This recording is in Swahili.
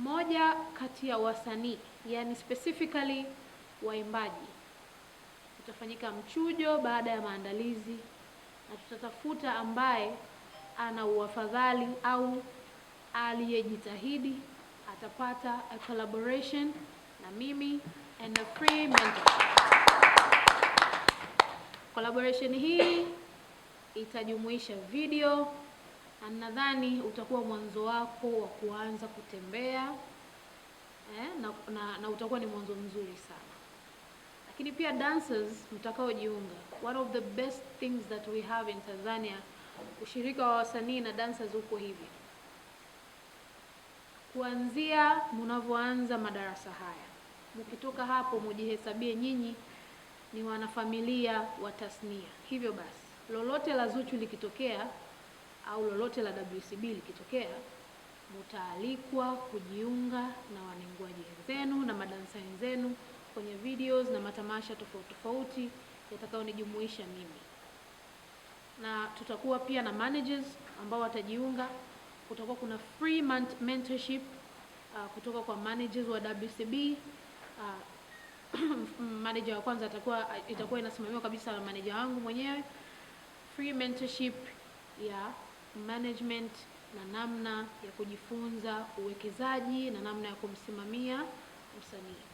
mmoja kati ya wasanii, yani specifically waimbaji, utafanyika mchujo baada ya maandalizi, na tutatafuta ambaye ana uafadhali au aliyejitahidi atapata a collaboration na mimi and a free mentorship. Collaboration hii itajumuisha video, na nadhani utakuwa mwanzo wako wa kuanza kutembea na utakuwa ni mwanzo mzuri sana. Lakini pia dancers mtakaojiunga, one of the best things that we have in Tanzania, ushirika wa wasanii na dancers uko hivi. Kuanzia mnavyoanza madarasa haya, mkitoka hapo mujihesabie nyinyi ni wanafamilia wa tasnia. Hivyo basi, lolote la Zuchu likitokea au lolote la WCB likitokea, mtaalikwa kujiunga na wanenguaji wenzenu na madansa wenzenu kwenye videos na matamasha tofauti tofauti yatakaonijumuisha mimi. Na tutakuwa pia na managers ambao watajiunga. Kutakuwa kuna free mentorship kutoka kwa managers wa WCB. Manager wa kwanza itakuwa inasimamiwa kabisa na manager wangu mwenyewe. Free mentorship ya management na namna ya kujifunza uwekezaji na namna ya kumsimamia msanii.